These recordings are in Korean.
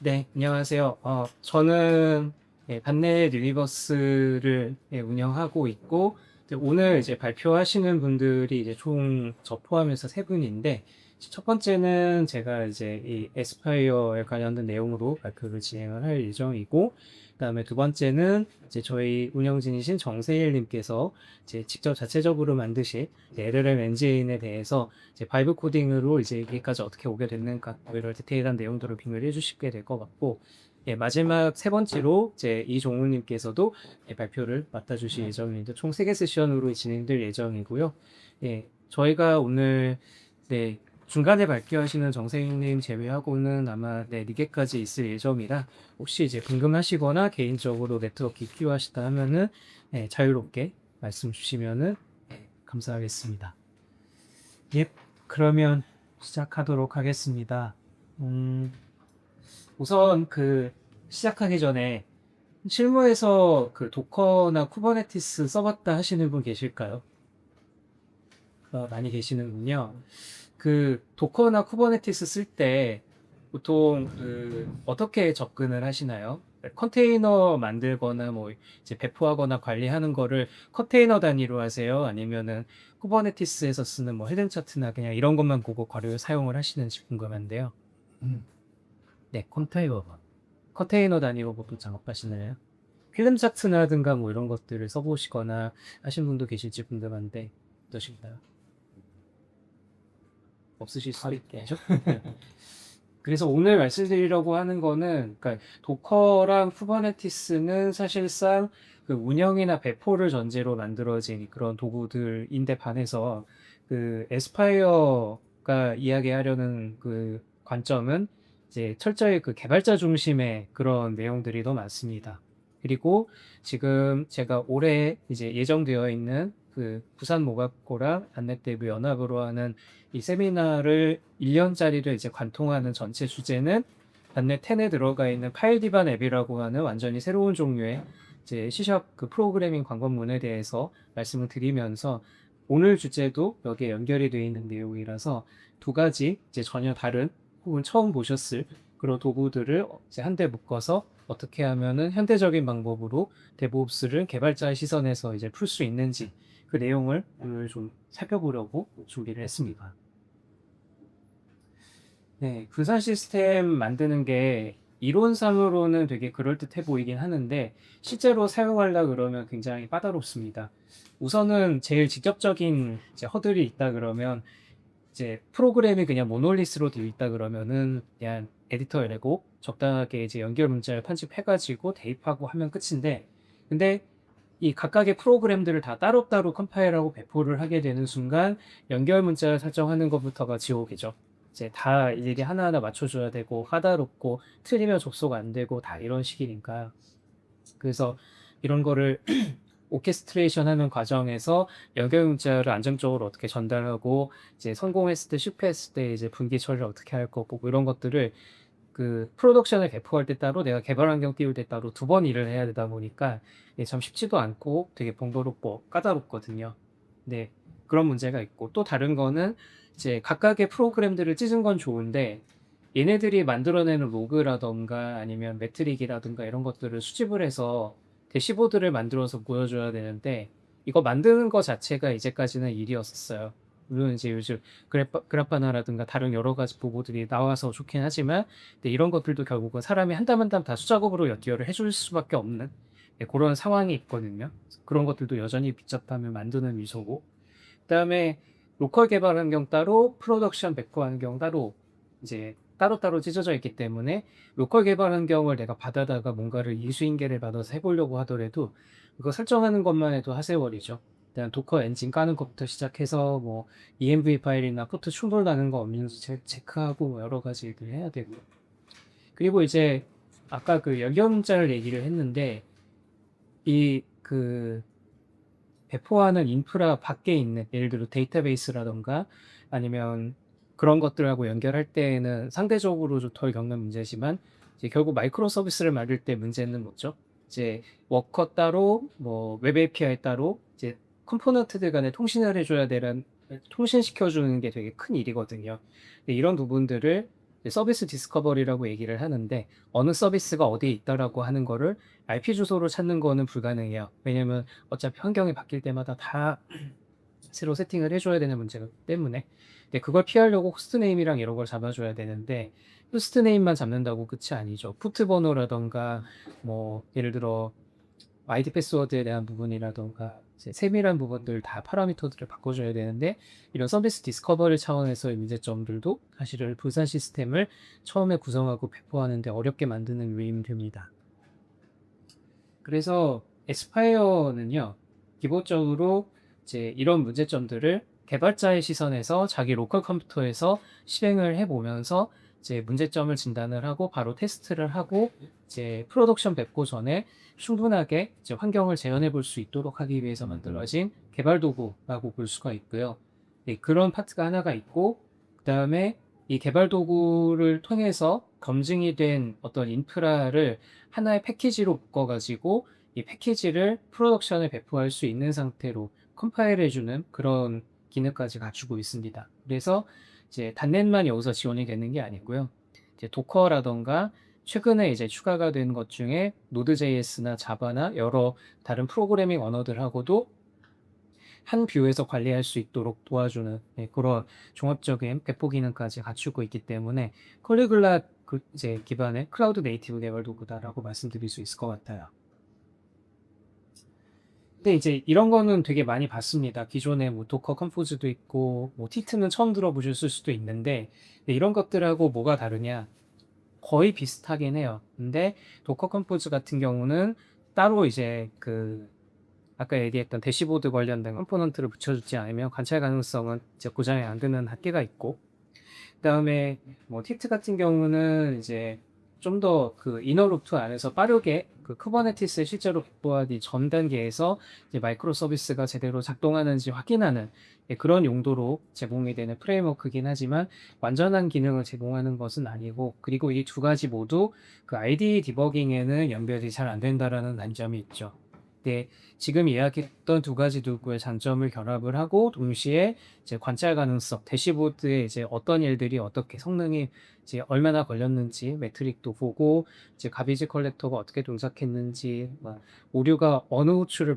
네, 안녕하세요. 저는 반넷 유니버스를 운영하고 있고, 이제 오늘 이제 발표하시는 분들이 이제 총 저 포함해서 세 분인데, 첫 번째는 제가 이제 이 에스파이어에 관련된 내용으로 발표를 진행을 할 예정이고, 그다음에 두 번째는 이제 저희 운영진이신 정세일님께서 이제 직접 자체적으로 만드신 LLM 엔진에 대해서 이제 바이브 코딩으로 이제 여기까지 어떻게 오게 됐는가 뭐 이런 디테일한 내용들을 비교를 해주시게 될 것 같고, 예, 마지막 세 번째로 이제 이종우님께서도 발표를 맡아주실 예정인데 총 3개 세션으로 진행될 예정이고요. 예, 저희가 오늘 네, 중간에 발표하시는 정세윤님 제외하고는 아마 네, 4개까지 있을 예정이라 혹시 이제 궁금하시거나 개인적으로 네트워크 필요하시다 하면은 자유롭게 말씀 주시면은 감사하겠습니다. 예, 그러면 시작하도록 하겠습니다. 음, 우선 시작하기 전에 실무에서 도커나 쿠버네티스 써봤다 하시는 분 계실까요? 많이 계시는군요. 도커나 쿠버네티스 쓸 때 보통 어떻게 접근을 하시나요? 컨테이너 만들거나 뭐 이제 배포하거나 관리하는 거를 컨테이너 단위로 하세요? 아니면은 쿠버네티스에서 쓰는 뭐 헬름 차트나 그냥 이런 것만 보고 사용을 하시는지 궁금한데요. 음, 네, 컨테이너 단위로 보통 작업하시나요? 필름 차트라든가 뭐 이런 것들을 써보시거나 하신 분도 계실지 궁금한데 어떠신가요? 없으실 수도 있겠죠? 그래서 오늘 말씀드리려고 하는 거는, 그러니까 도커랑 쿠버네티스는 사실상 운영이나 배포를 전제로 만들어진 그런 도구들인데 반해서 에스파이어가 이야기하려는 관점은 이제 철저히 개발자 중심의 그런 내용들이 더 많습니다. 그리고 지금 제가 올해 이제 예정되어 있는 부산 모각고랑 안넷대부 연합으로 하는 이 세미나를 1년짜리를 이제 관통하는 전체 주제는 단넷 10에 들어가 있는 파일 기반 앱이라고 하는 완전히 새로운 종류의 이제 C# 프로그래밍 관건문에 대해서 말씀을 드리면서 오늘 주제도 여기에 연결이 되어 있는 내용이라서 두 가지 이제 전혀 다른 혹은 처음 보셨을 그런 도구들을 이제 한데 묶어서 어떻게 하면은 현대적인 방법으로 데브옵스를 개발자의 시선에서 이제 풀 수 있는지 그 내용을 오늘 좀 살펴보려고 준비를 했습니다. 네, 분산 시스템 만드는 게 이론상으로는 되게 그럴듯해 보이긴 하는데 실제로 사용하려 그러면 굉장히 까다롭습니다. 우선은 제일 직접적인 이제 허들이 있다 그러면 이제 프로그램이 그냥 모놀리스로 되어 있다 그러면은 그냥 에디터에 내고 적당하게 이제 연결 문자를 편집해가지고 대입하고 하면 끝인데 근데 이 각각의 프로그램들을 다 따로따로 컴파일하고 배포를 하게 되는 순간 연결 문자를 설정하는 것부터가 지옥이죠. 이제 다 일일이 하나하나 맞춰줘야 되고 까다롭고 틀리면 접속 안 되고 다 이런 식이니까 그래서 이런 거를 오케스트레이션 하는 과정에서 연결 문자를 안정적으로 어떻게 전달하고 이제 성공했을 때 실패했을 때 이제 분기 처리를 어떻게 할 거고 뭐 이런 것들을 프로덕션을 배포할 때 따로 내가 개발 환경 띄울 때 따로 두 번 일을 해야 되다 보니까 이게 참 쉽지도 않고 되게 번거롭고 까다롭거든요. 네, 그런 문제가 있고 또 다른 거는 이제 각각의 프로그램들을 찢은 건 좋은데 얘네들이 만들어내는 로그라던가 아니면 매트릭이라든가 이런 것들을 수집을 해서 대시보드를 만들어서 보여줘야 되는데 이거 만드는 거 자체가 이제까지는 일이었었어요. 물론 이제 요즘 그래파나라든가 다른 여러 가지 보고들이 나와서 좋긴 하지만 근데 이런 것들도 결국은 사람이 한 땀 한 땀 다 수작업으로 연결을 해줄 수밖에 없는 그런 상황이 있거든요. 그런 것들도 여전히 빗잡하면 만드는 미소고 그다음에 로컬 개발 환경 따로 프로덕션 배포 환경 따로 이제 따로따로 찢어져 있기 때문에 로컬 개발 환경을 내가 받아다가 뭔가를 이수인계를 받아서 해보려고 하더라도 그거 설정하는 것만 해도 하세월이죠. 일단 도커 엔진 까는 것부터 시작해서 뭐 ENV 파일이나 코드 충돌 나는 거 없는지 체크하고 뭐 여러 가지 일을 해야 되고 그리고 이제 아까 연결문자를 얘기를 했는데 이 배포하는 인프라 밖에 있는 예를 들어 데이터베이스라던가 아니면 그런 것들하고 연결할 때에는 상대적으로 좀 덜 겪는 문제지만 이제 결국 마이크로 서비스를 만들 때 문제는 뭐죠? 이제 워커 따로 뭐 웹 API 따로 이제 컴포넌트들 간에 통신을 해줘야 되는 통신시켜 주는 게 되게 큰 일이거든요. 근데 이런 부분들을 이제 서비스 디스커버리라고 얘기를 하는데 어느 서비스가 어디에 있다라고 하는 거를 IP 주소로 찾는 거는 불가능해요. 왜냐면 어차피 환경이 바뀔 때마다 다 새로 세팅을 해줘야 되는 문제가 때문에. 근데 그걸 피하려고 호스트 네임이랑 이런 걸 잡아줘야 되는데 호스트 네임만 잡는다고 끝이 아니죠. 푸트 번호라던가 뭐 예를 들어 아이디 패스워드에 대한 부분이라던가 이제 세밀한 부분들 다 파라미터들을 바꿔줘야 되는데 이런 서비스 디스커버리 차원에서의 문제점들도 사실은 분산 시스템을 처음에 구성하고 배포하는데 어렵게 만드는 요인이 됩니다. 그래서 에스파이어는요, 기본적으로 이제 이런 문제점들을 개발자의 시선에서 자기 로컬 컴퓨터에서 실행을 해보면서 이제 문제점을 진단을 하고 바로 테스트를 하고 이제 프로덕션 배포 전에 충분하게 이제 환경을 재현해 볼 수 있도록 하기 위해서 만들어진 개발 도구라고 볼 수가 있고요. 네, 그런 파트가 하나가 있고, 그 다음에 이 개발 도구를 통해서 검증이 된 어떤 인프라를 하나의 패키지로 묶어가지고 이 패키지를 프로덕션에 배포할 수 있는 상태로 컴파일 해주는 그런 기능까지 갖추고 있습니다. 그래서 이제 단넷만 여기서 지원이 되는 게 아니고요. 이제 도커라던가 최근에 이제 추가가 된 것 중에 노드.js나 자바나 여러 다른 프로그래밍 언어들하고도 한 뷰에서 관리할 수 있도록 도와주는 그런 종합적인 배포 기능까지 갖추고 있기 때문에 컬리글라 이제 기반의 클라우드 네이티브 개발 도구다라고 말씀드릴 수 있을 것 같아요. 근데 이제 이런 거는 되게 많이 봤습니다. 기존에 뭐 도커 컴포즈도 있고 뭐 티트는 처음 들어보셨을 수도 있는데 이런 것들하고 뭐가 다르냐? 거의 비슷하긴 해요. 근데 도커 컴포즈 같은 경우는 따로 이제 그 아까 얘기했던 대시보드 관련된 컴포넌트를 붙여주지 않으면 관찰 가능성은 이제 고장이 안 되는 한계가 있고, 그다음에 뭐 티트 같은 경우는 이제 좀 더 그 이너루트 안에서 빠르게 그 쿠버네티스를 실제로 배포하기 전 단계에서 이제 마이크로 서비스가 제대로 작동하는지 확인하는 그런 용도로 제공이 되는 프레임워크긴 하지만 완전한 기능을 제공하는 것은 아니고, 그리고 이 두 가지 모두 그 IDE 디버깅에는 연결이 잘 안 된다라는 단점이 있죠. 네, 지금 이야기했던 두 가지 도구의 장점을 결합을 하고 동시에 이제 관찰 가능성, 대시보드에 이제 어떤 일들이 어떻게 성능이 이제 얼마나 걸렸는지 매트릭도 보고 이제 가비지 컬렉터가 어떻게 동작했는지 막 오류가 어느 호출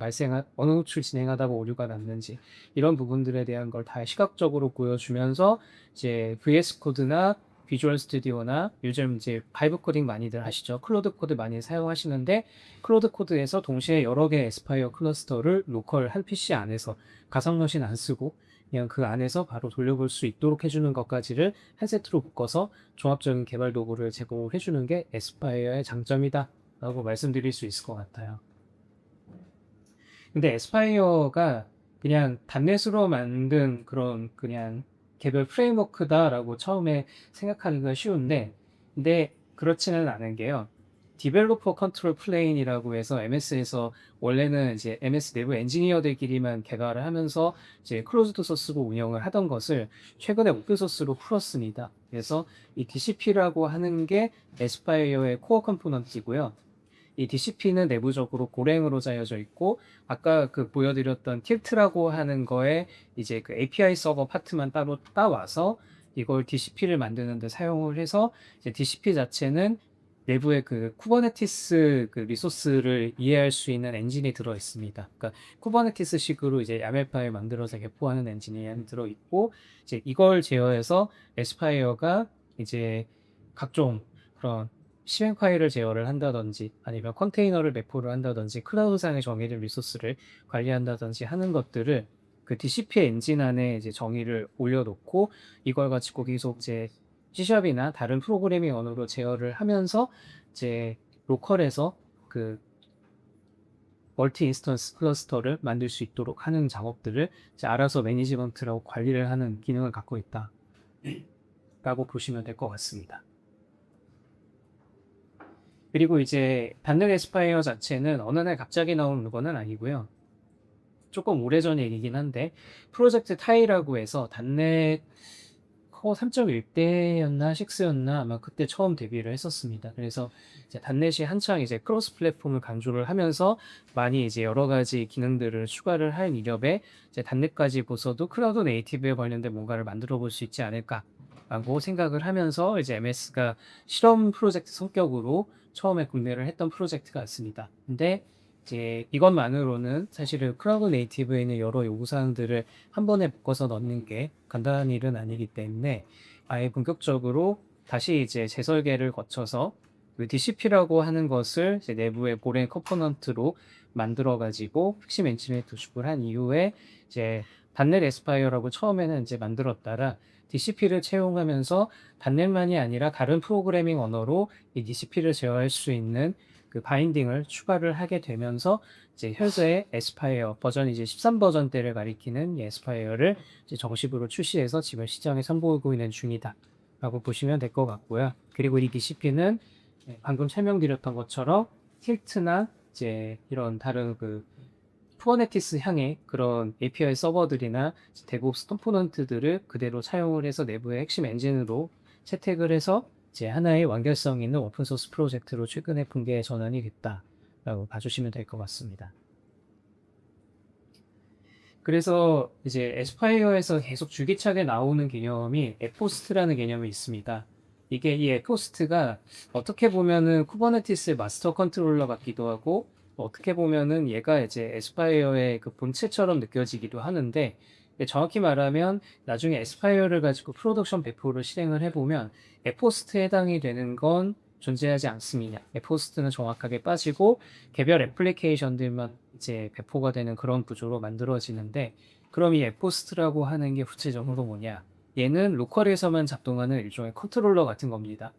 진행하다가 오류가 났는지 이런 부분들에 대한 걸 다 시각적으로 보여주면서 이제 VS 코드나 비주얼 스튜디오나 요즘 이제 바이브 코딩 많이들 하시죠. 클로드 코드 많이 사용하시는데 클로드 코드에서 동시에 여러 개의 에스파이어 클러스터를 로컬 한 PC 안에서 가상 머신 안 쓰고 그냥 그 안에서 바로 돌려볼 수 있도록 해주는 것까지를 한 세트로 묶어서 종합적인 개발 도구를 제공을 해주는 게 에스파이어의 장점이다 라고 말씀드릴 수 있을 것 같아요. 근데 에스파이어가 그냥 단넷으로 만든 그런 그냥 개별 프레임워크다라고 처음에 생각하기가 쉬운데, 근데 그렇지는 않은 게요. 디벨로퍼 컨트롤 플레인이라고 해서 MS에서 원래는 이제 MS 내부 엔지니어들끼리만 개발을 하면서 이제 클로즈드 소스로 운영을 하던 것을 최근에 오픈 소스로 풀었습니다. 그래서 이 DCP라고 하는 게 에스파이어의 코어 컴포넌트이고요. 이 DCP는 내부적으로 고랭으로 짜여져 있고, 아까 그 보여드렸던 틸트라고 하는 거에 이제 그 API 서버 파트만 따로 따와서 이걸 DCP를 만드는데 사용을 해서 이제 DCP 자체는 내부에 그 쿠버네티스 그 리소스를 이해할 수 있는 엔진이 들어 있습니다. 그러니까 쿠버네티스 식으로 이제 야멜 파일 만들어서 배포하는 엔진이 들어 있고, 이제 이걸 제어해서 에스파이어가 이제 각종 그런 실행 파일을 제어를 한다든지 아니면 컨테이너를 배포를 한다든지 클라우드상에 정의된 리소스를 관리한다든지 하는 것들을 그 DCP 엔진 안에 이제 정의를 올려놓고 이걸 가지고 계속 이제 C샵이나 다른 프로그래밍 언어로 제어를 하면서 이제 로컬에서 그 멀티 인스턴스 클러스터를 만들 수 있도록 하는 작업들을 이제 알아서 매니지먼트라고 관리를 하는 기능을 갖고 있다 라고 보시면 될 것 같습니다. 그리고 이제 단넷 에스파이어 자체는 어느 날 갑자기 나온 건 아니고요. 조금 오래전 얘기긴 한데 프로젝트 타이라고 해서 단넷 코어 3.1대였나 6였나 아마 그때 처음 데뷔를 했었습니다. 그래서 이제 단넷이 한창 이제 크로스 플랫폼을 강조를 하면서 많이 이제 여러 가지 기능들을 추가를 할 이력에 이제 단넷까지 보서도 클라우드 네이티브에 관련된 뭔가를 만들어 볼 수 있지 않을까 라고 생각을 하면서 이제 MS가 실험 프로젝트 성격으로 처음에 구매를 했던 프로젝트가 있습니다. 근데 이제 이것만으로는 사실은 클라우드 네이티브에 있는 여러 요구사항들을 한 번에 묶어서 넣는 게 간단한 일은 아니기 때문에 아예 본격적으로 다시 이제 재설계를 거쳐서 그 DCP라고 하는 것을 이제 내부의 보랭 컴포넌트로 만들어 가지고 핵심 엔진에 도입을 한 이후에 이제 단넷 에스파이어라고 처음에는 이제 만들었다가 DCP를 채용하면서 단넷만이 아니라 다른 프로그래밍 언어로 이 DCP를 제어할 수 있는 그 바인딩을 추가를 하게 되면서 이제 현재 에스파이어 버전 이제 13 버전대를 가리키는 이 에스파이어를 이제 정식으로 출시해서 지금 시장에 선보이고 있는 중이다라고 보시면 될 것 같고요. 그리고 이 DCP는 방금 설명드렸던 것처럼 틸트나 이제 이런 다른 그 쿠버네티스 향의 그런 API 서버들이나 데브옵스 컴포넌트들을 그대로 사용을 해서 내부의 핵심 엔진으로 채택을 해서 이제 하나의 완결성 있는 오픈소스 프로젝트로 최근에 분계 전환이 됐다라고 봐주시면 될 것 같습니다. 그래서 이제 에스파이어에서 계속 줄기차게 나오는 개념이 에포스트라는 개념이 있습니다. 이게 이 에포스트가 어떻게 보면은 쿠버네티스의 마스터 컨트롤러 같기도 하고 어떻게 보면은 얘가 이제 에스파이어의 그 본체처럼 느껴지기도 하는데 정확히 말하면 나중에 에스파이어를 가지고 프로덕션 배포를 실행을 해보면 에포스트에 해당이 되는 건 존재하지 않습니다. 에포스트는 정확하게 빠지고 개별 애플리케이션들만 이제 배포가 되는 그런 구조로 만들어지는데 그럼 이 에포스트라고 하는 게 구체적으로 뭐냐? 얘는 로컬에서만 작동하는 일종의 컨트롤러 같은 겁니다.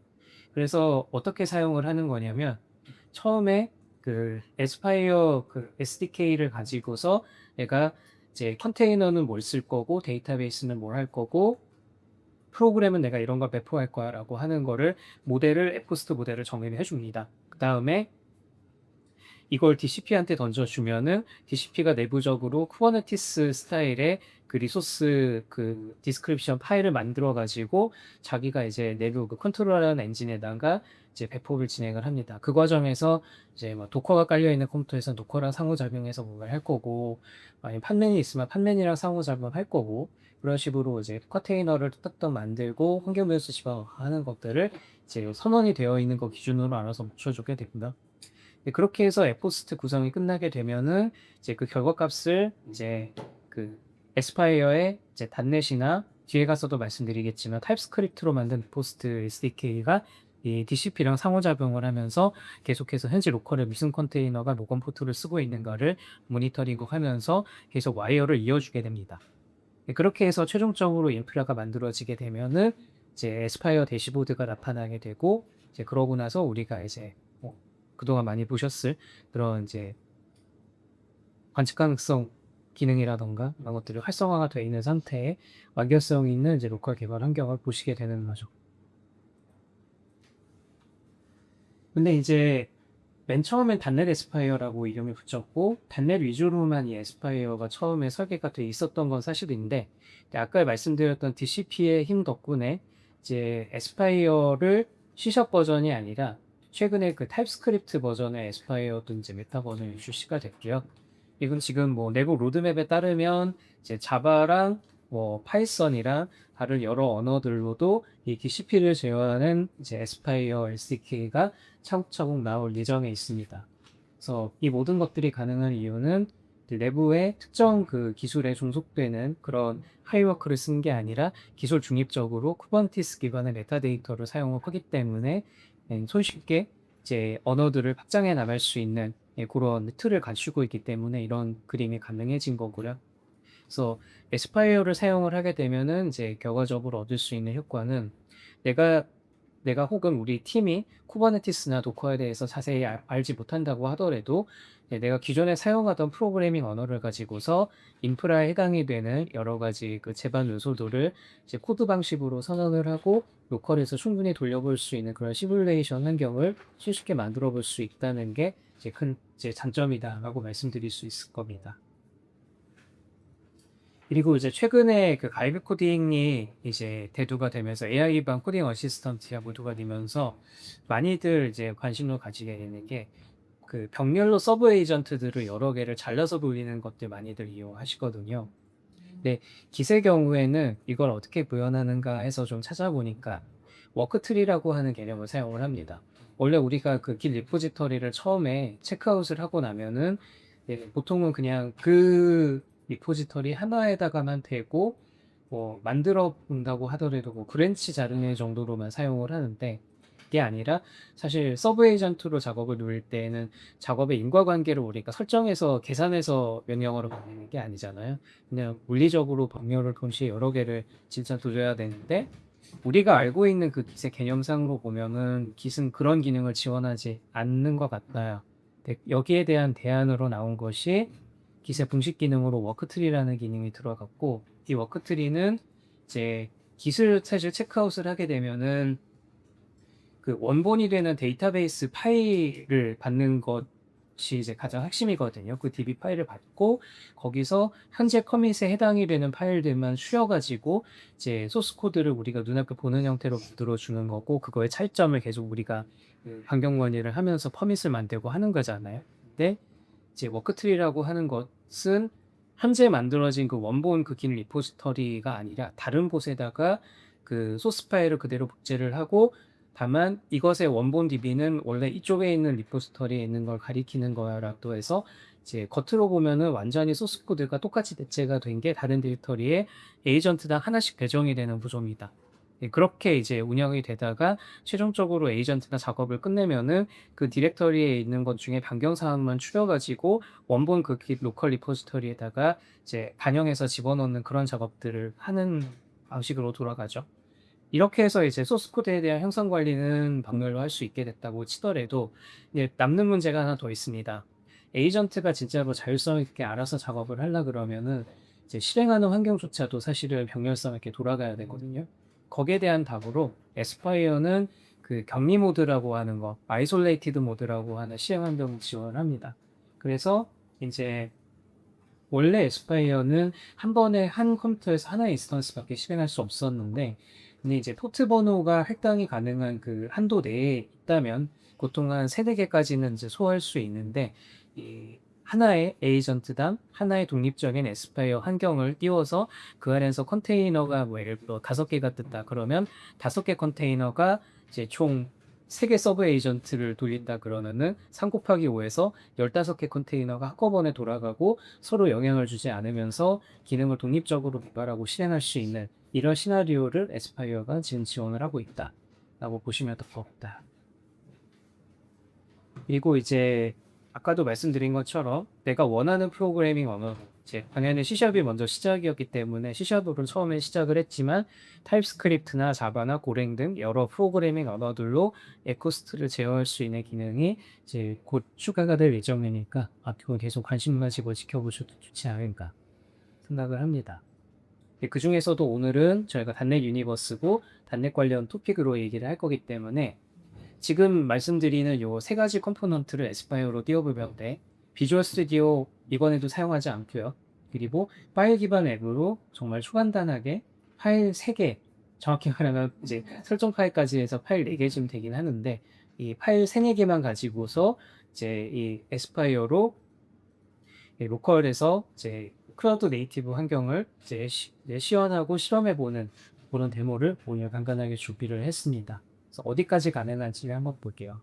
그래서 어떻게 사용을 하는 거냐면 처음에 그 에스파이어 그 SDK를 가지고서 얘가 이제 컨테이너는 뭘 쓸 거고 데이터베이스는 뭘 할 거고 프로그램은 내가 이런 걸 배포할 거야 라고 하는 거를 모델을 에포스트 모델을 정의해 줍니다. 그 다음에 이걸 DCP한테 던져주면은 DCP가 내부적으로 쿠버네티스 스타일의 그 리소스 그 디스크립션 파일을 만들어 가지고 자기가 이제 내부 그 컨트롤하는 엔진에다가 이제 배포를 진행을 합니다. 그 과정에서 이제 뭐 도커가 깔려 있는 컴퓨터에서 도커랑 상호작용해서 뭔가를 할 거고, 아니면 판맨이 있으면 판맨이랑 상호작용할 거고, 그런 식으로 이제 컨테이너를 뚝딱뚝 만들고 환경변수 집어하는 것들을 이제 선언이 되어 있는 거 기준으로 알아서 묻혀주게 됩니다. 그렇게 해서 에포스트 구성이 끝나게 되면은 이제 그 결과값을 이제 그 에스파이어의 이제 단넷이나 뒤에 가서도 말씀드리겠지만 타입스크립트로 만든 포스트 SDK가 이 DCP랑 상호작용을 하면서 계속해서 현재 로컬의 무슨 컨테이너가 로건 포트를 쓰고 있는가를 모니터링 하면서 계속 와이어를 이어주게 됩니다. 그렇게 해서 최종적으로 인프라가 만들어지게 되면은 이제 에스파이어 대시보드가 나타나게 되고 이제 그러고 나서 우리가 이제 뭐 그동안 많이 보셨을 그런 이제 관측 가능성 기능이라던가 이런 것들이 활성화가 되어 있는 상태에 완결성 있는 이제 로컬 개발 환경을 보시게 되는 거죠. 근데 이제 맨 처음엔 단넷 에스파이어라고 이름을 붙였고 단넷 위주로만 이 에스파이어가 처음에 설계가 돼 있었던 건 사실인데 아까 말씀드렸던 DCP의 힘 덕분에 이제 에스파이어를 C# 버전이 아니라 최근에 그 타입스크립트 버전의 에스파이어도 이제 메타 버전이 출시가 됐고요. 이건 지금 뭐 내부 로드맵에 따르면 이제 자바랑 뭐 파이썬이랑 다른 여러 언어들로도 이 DCP를 제어하는 이제 에스파이어 SDK가 차곡차곡 나올 예정에 있습니다. 그래서 이 모든 것들이 가능한 이유는 내부에 특정 그 기술에 종속되는 그런 하이워크를 쓴 게 아니라 기술 중립적으로 쿠버네티스 기반의 메타데이터를 사용을 하기 때문에 손쉽게 이제 언어들을 확장해 나갈 수 있는 그런 틀을 갖추고 있기 때문에 이런 그림이 가능해진 거고요. 그래서 에스파이어를 사용을 하게 되면은 이제 결과적으로 얻을 수 있는 효과는 내가 내가 혹은 우리 팀이 쿠버네티스나 도커에 대해서 자세히 알지 못한다고 하더라도 내가 기존에 사용하던 프로그래밍 언어를 가지고서 인프라에 해당이 되는 여러 가지 그 제반 요소들을 이제 코드 방식으로 선언을 하고 로컬에서 충분히 돌려볼 수 있는 그런 시뮬레이션 환경을 쉽게 만들어 볼 수 있다는 게 이제 큰 이제 장점이다라고 말씀드릴 수 있을 겁니다. 그리고 이제 최근에 그 바이브 코딩이 이제 대두가 되면서 AI 기반 코딩 어시스턴트가 모두가 되면서 많이들 이제 관심을 가지게 되는 게 그 병렬로 서브 에이전트들을 여러 개를 잘라서 돌리는 것들 많이들 이용하시거든요. 네, 깃의 경우에는 이걸 어떻게 구현하는가 해서 좀 찾아보니까 워크트리라고 하는 개념을 사용을 합니다. 원래 우리가 그 깃 리포지터리를 처음에 체크아웃을 하고 나면은 보통은 그냥 그 리포지터리 하나에다가만 대고 뭐 만들어 본다고 하더라도 뭐 브랜치 자르는 정도로만 사용을 하는데, 그게 아니라 사실 서브 에이전트로 작업을 누릴 때에는 작업의 인과관계를 우리가 설정해서 계산해서 명령어로 보내는 게 아니잖아요. 그냥 물리적으로 법률을 동시에 여러 개를 진짜 조져야 되는데, 우리가 알고 있는 그 깃의 개념상으로 보면은 깃은 그런 기능을 지원하지 않는 것 같아요. 근데 여기에 대한 대안으로 나온 것이 깃의 분식 기능으로 워크트리라는 기능이 들어갔고, 이 워크트리는 이제 깃을 사실 체크아웃을 하게 되면은 그 원본이 되는 데이터베이스 파일을 받는 것이 이제 가장 핵심이거든요. 그 DB 파일을 받고 거기서 현재 커밋에 해당이 되는 파일들만 추려가지고 이제 소스 코드를 우리가 눈앞에 보는 형태로 만들어 주는 거고, 그거의 차이점을 계속 우리가 그 변경 건의를 하면서 퍼밋을 만들고 하는 거잖아요. 근데 이제 워크트리라고 하는 것은 현재 만들어진 그 원본 그 긴 리포지터리가 아니라 다른 곳에다가 그 소스 파일을 그대로 복제를 하고, 다만 이것의 원본 DB는 원래 이쪽에 있는 리포지터리에 있는 걸 가리키는 거야라고 해서 이제 겉으로 보면은 완전히 소스 코드가 똑같이 대체가 된 게 다른 디렉터리에 에이전트당 하나씩 배정이 되는 구조입니다. 그렇게 이제 운영이 되다가 최종적으로 에이전트가 작업을 끝내면은 그 디렉터리에 있는 것 중에 변경 사항만 추려가지고 원본 그 깃 로컬 리포지터리에다가 이제 반영해서 집어넣는 그런 작업들을 하는 방식으로 돌아가죠. 이렇게 해서 이제 소스 코드에 대한 형성 관리는 박멸로 할 수 있게 됐다고 치더라도 이제 남는 문제가 하나 더 있습니다. 에이전트가 진짜로 자율성 있게 알아서 작업을 하려 그러면은 이제 실행하는 환경조차도 사실은 병렬성 있게 돌아가야 되거든요. 거기에 대한 답으로 에스파이어는 그 격리 모드라고 하는 거, 아이솔레이티드 모드라고 하는 시행 환경을 지원을 합니다. 그래서 이제 원래 에스파이어는 한 번에 한 컴퓨터에서 하나의 인스턴스밖에 실행할 수 없었는데, 근데 이제 포트 번호가 할당이 가능한 그 한도 내에 있다면 보통 한 3-4개까지는 이제 소화할 수 있는데, 이 하나의 에이전트당 하나의 독립적인 에스파이어 환경을 띄워서 그 안에서 컨테이너가 뭐 예를 들어 5개가 뜬다 그러면 5개 컨테이너가 이제 총 3개 서브 에이전트를 돌린다 그러면은 3 곱하기 5에서 15개 컨테이너가 한꺼번에 돌아가고 서로 영향을 주지 않으면서 기능을 독립적으로 개발하고 실행할 수 있는 이런 시나리오를 에스파이어가 지금 지원을 하고 있다라고 보시면 될 것 같다. 그리고 이제 아까도 말씀드린 것처럼 내가 원하는 프로그래밍 언어, 이제 당연히 C샵이 먼저 시작이었기 때문에 C샵으로 처음에 시작을 했지만 타입스크립트나 자바나 고랭 등 여러 프로그래밍 언어들로 에코스트를 제어할 수 있는 기능이 이제 곧 추가가 될 예정이니까 앞으로 계속 관심 가지고 지켜보셔도 좋지 않을까 생각을 합니다. 그 중에서도 오늘은 저희가 단넷 유니버스고 단넷 관련 토픽으로 얘기를 할 거기 때문에 지금 말씀드리는 요 3가지 컴포넌트를 에스파이어로 띄워보면 돼. 비주얼 스튜디오 이번에도 사용하지 않고요. 그리고 파일 기반 앱으로 정말 초간단하게 파일 3개, 정확히 말하면 이제 설정 파일까지 해서 파일 4개쯤 되긴 하는데, 이 파일 3-4개만 가지고서 이제 이 에스파이어로 로컬에서 이제 클라우드 네이티브 환경을 이제 시연하고 실험해보는 그런 데모를 오늘 간단하게 준비를 했습니다. 그래서 어디까지 가능한지 한번 볼게요.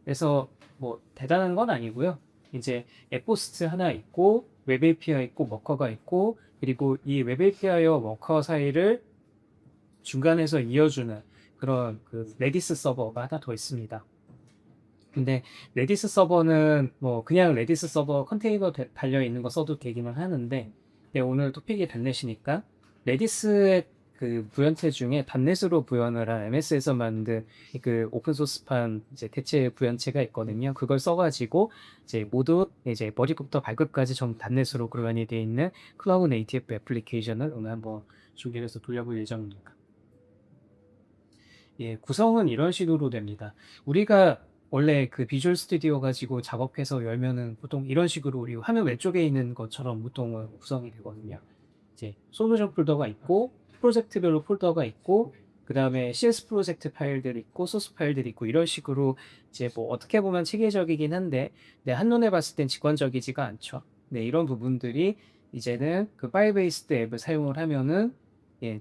그래서 뭐 대단한 건 아니고요. 이제 앱포스트 하나 있고 웹 API 있고 워커가 있고, 그리고 이 웹 API와 워커 사이를 중간에서 이어주는 그런 그 레디스 서버가 하나 더 있습니다. 근데 레디스 서버는 뭐 그냥 레디스 서버 컨테이너 달려 있는 거 써도 되기는 하는데, 오늘 토픽이 단넷이니까 레디스의 그 부연체 중에 단넷으로 부연을 한 MS에서 만든 그 오픈소스판 이제 대체 부연체가 있거든요. 그걸 써가지고 이제 모두 이제 머리부터 발끝까지 전부 단넷으로 구현이 되어 있는 클라우드 네이티브 애플리케이션을 오늘 한번 준비를 해서 돌려볼 예정입니다. 예, 구성은 이런 식으로 됩니다. 우리가 원래 그 비주얼 스튜디오 가지고 작업해서 열면은 보통 이런 식으로 우리 화면 왼쪽에 있는 것처럼 보통은 구성이 되거든요. 이제 솔루션 폴더가 있고, 프로젝트별로 폴더가 있고, 그 다음에 CS 프로젝트 파일들이 있고, 소스 파일들이 있고, 이런 식으로 이제 뭐 어떻게 보면 체계적이긴 한데, 한눈에 봤을 땐 직관적이지가 않죠. 네, 이런 부분들이 이제는 그 파일 베이스드 앱을 사용을 하면은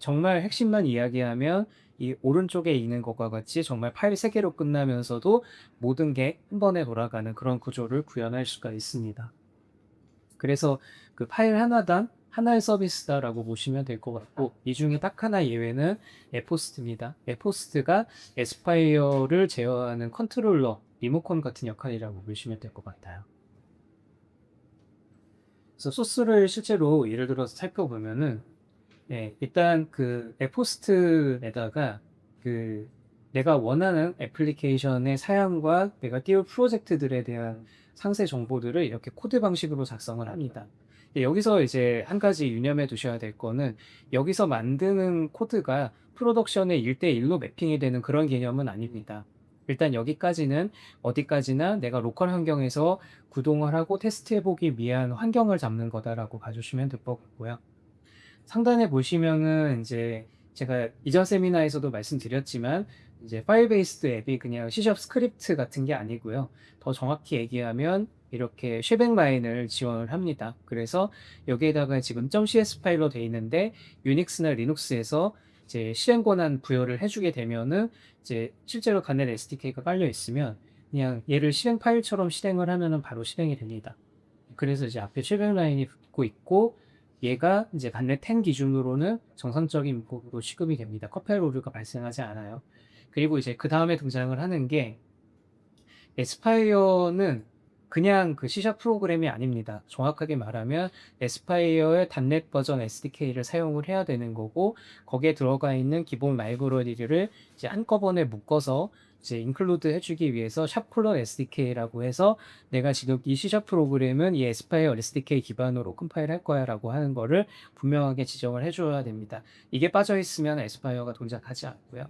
정말 핵심만 이야기하면 이 오른쪽에 있는 것과 같이 정말 파일 3개로 끝나면서도 모든 게 한 번에 돌아가는 그런 구조를 구현할 수가 있습니다. 그래서 그 파일 하나당 하나의 서비스다라고 보시면 될 것 같고, 이 중에 딱 하나 예외는 에포스트입니다. 에포스트가 에스파이어를 제어하는 컨트롤러, 리모컨 같은 역할이라고 보시면 될 것 같아요. 그래서 소스를 실제로 예를 들어서 살펴보면은 일단 그 에포스트에다가 그 내가 원하는 애플리케이션의 사양과 내가 띄울 프로젝트들에 대한 상세 정보들을 이렇게 코드 방식으로 작성을 합니다. 여기서 이제 한 가지 유념해 두셔야 될 거는, 여기서 만드는 코드가 프로덕션에 1대1로 매핑이 되는 그런 개념은 아닙니다. 일단 여기까지는 어디까지나 내가 로컬 환경에서 구동을 하고 테스트해 보기 위한 환경을 잡는 거다라고 봐주시면 될 것 같고요. 상단에 보시면은 이제 제가 이전 세미나에서도 말씀드렸지만, 이제 파일 베이스드 앱이 그냥 C# 스크립트 같은 게 아니고요. 더 정확히 얘기하면 이렇게 쉐백 라인을 지원을 합니다. 그래서 여기에다가 지금 .cs 파일로 돼 있는데, 유닉스나 리눅스에서 이제 실행 권한 부여를 해주게 되면은 이제 실제로 가넷 SDK가 깔려 있으면 그냥 얘를 실행 파일처럼 실행을 하면은 바로 실행이 됩니다. 그래서 이제 앞에 쉐백 라인이 붙고 있고, 얘가 이제 반넷 10 기준으로는 정상적인 문법으로 취급이 됩니다. 커펠 오류가 발생하지 않아요. 그리고 이제 그 다음에 등장을 하는 게, 에스파이어는 그냥 그 C# 프로그램이 아닙니다. 정확하게 말하면 에스파이어의 .NET 버전 SDK를 사용을 해야 되는 거고, 거기에 들어가 있는 기본 라이브러리를 이제 한꺼번에 묶어서 이제 인클루드 해주기 위해서 샵플러 SDK라고 해서, 내가 지금 이 C# 프로그램은 이 에스파이어 SDK 기반으로 컴파일 할 거야 라고 하는 거를 분명하게 지정을 해줘야 됩니다. 이게 빠져 있으면 에스파이어가 동작하지 않고요.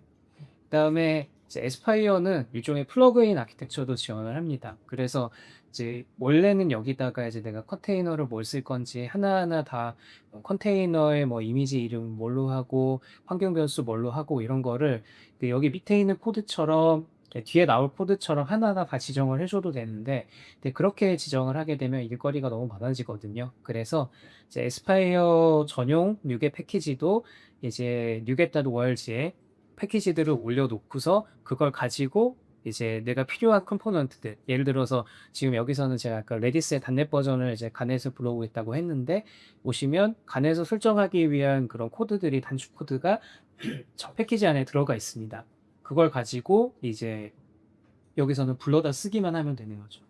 그다음에 이제 에스파이어는 일종의 플러그인 아키텍처도 지원을 합니다. 그래서 이제 원래는 여기다가 이제 내가 컨테이너를 뭘 쓸 건지 하나하나 다 컨테이너의 뭐 이미지 이름 뭘로 하고 환경 변수 뭘로 하고 이런 거를 그 여기 밑에 있는 코드처럼 뒤에 나올 코드처럼 하나하나 다 지정을 해줘도 되는데, 근데 그렇게 지정을 하게 되면 일거리가 너무 많아지거든요. 그래서 이제 에스파이어 전용 뉴겟 패키지도 이제 뉴겟.worlds에 패키지들을 올려놓고서 그걸 가지고 이제 내가 필요한 컴포넌트들, 예를 들어서 지금 여기서는 제가 아까 레디스의 .NET 버전을 이제 간에서 불러오고 있다고 했는데, 보시면 간에서 설정하기 위한 그런 코드들이, 단축 코드가 저 패키지 안에 들어가 있습니다. 그걸 가지고 이제 여기서는 불러다 쓰기만 하면 되는 거죠.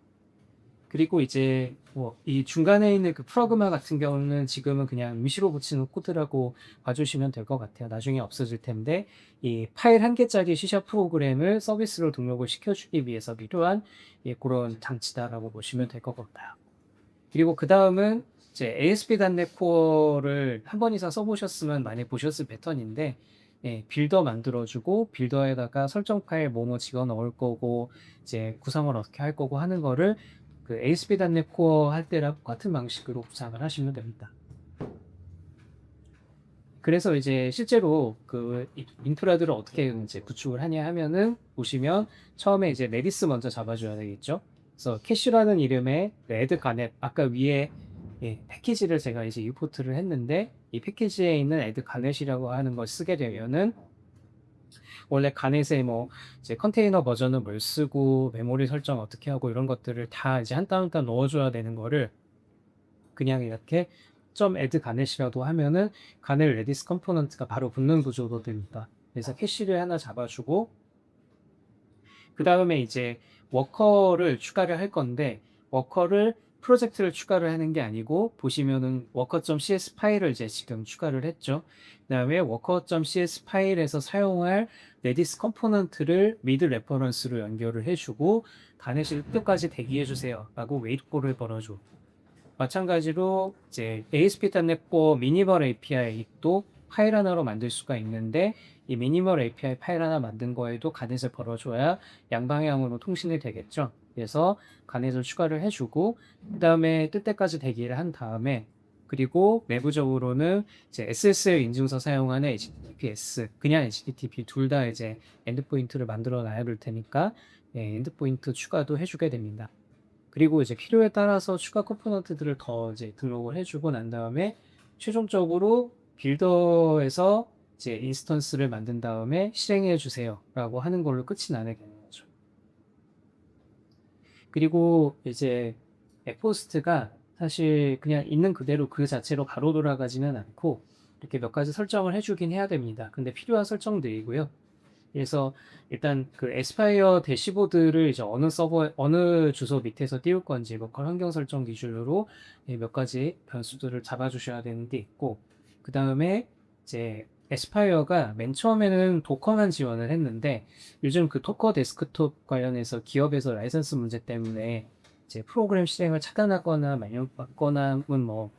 그리고 이제 뭐 이 중간에 있는 그 프로그마 같은 경우는 지금은 그냥 임시로 붙이는 코드라고 봐주시면 될 것 같아요. 나중에 없어질 텐데, 이 파일 한 개짜리 C# 프로그램을 서비스로 등록을 시켜주기 위해서 필요한 그런 장치다라고 보시면 될 것 같아요. 그리고 그 다음은 이제 ASP.NET Core를 한 번 이상 써보셨으면 많이 보셨을 패턴인데, 빌더 만들어주고 빌더에다가 설정 파일 뭐뭐 집어 넣을 거고 이제 구성을 어떻게 할 거고 하는 거를 그 ASP.NET Core 할 때랑 똑같은 방식으로 구상을 하시면 됩니다. 그래서 이제 실제로 그 인프라들을 어떻게 이제 구축을 하냐 하면은, 보시면 처음에 이제 레디스 먼저 잡아줘야 되겠죠. 그래서 캐시라는 이름의 레드 가넷, 아까 위에 패키지를 제가 이제 임포트를 했는데, 이 패키지에 있는 애드 가넷이라고 하는 걸 쓰게 되면은, 원래 가넷에 뭐 이제 컨테이너 버전은 뭘 쓰고 메모리 설정 어떻게 하고 이런 것들을 다 이제 한 땀 한 땀 넣어줘야 되는 거를 그냥 이렇게 .add 가넷이라도 하면은 가넷 레디스 컴포넌트가 바로 붙는 구조로 됩니다. 그래서 캐시를 하나 잡아주고, 그 다음에 이제 워커를 추가를 할 건데, 워커를 프로젝트를 추가를 하는 게 아니고, 보시면은 worker.cs 파일을 이제 지금 추가를 했죠. 그 다음에 worker.cs 파일에서 사용할 레디스 컴포넌트를 미드 레퍼런스로 연결을 해주고, 가넷을 끝까지 대기해주세요 라고 웨이트콜을 걸어줘. 마찬가지로 이제 ASP.NET Core 미니멀 API도 파일 하나로 만들 수가 있는데, 이 미니멀 API 파일 하나 만든 거에도 가넷을 걸어줘야 양방향으로 통신이 되겠죠. 그래서 가넷을 추가를 해주고, 그 다음에 뜰 때까지 대기를 한 다음에, 그리고 내부적으로는 이제 SSL 인증서 사용하는 HTTPS, 그냥 HTTP 둘 다 이제 엔드포인트를 만들어 놔야 될 테니까 엔드포인트 추가도 해주게 됩니다. 그리고 이제 필요에 따라서 추가 컴포넌트들을 더 이제 등록을 해주고 난 다음에 최종적으로 빌더에서 이제 인스턴스를 만든 다음에 실행해 주세요라고 하는 걸로 끝이 나게 되는 거죠. 그리고 이제 앱포스트가 사실 그냥 있는 그대로 그 자체로 바로 돌아가지는 않고 이렇게 몇 가지 설정을 해주긴 해야 됩니다. 근데 필요한 설정들이고요. 그래서 일단 그 에스파이어 대시보드를 이제 어느 서버, 어느 주소 밑에서 띄울 건지 로컬 환경 설정 기준으로 몇 가지 변수들을 잡아주셔야 되는 게 있고, 그 다음에 이제 에스파이어가 맨 처음에는 도커만 지원을 했는데 요즘 그 도커 데스크톱 관련해서 기업에서 라이선스 문제 때문에 이제 프로그램 실행을 차단하거나 만료받거나 뭐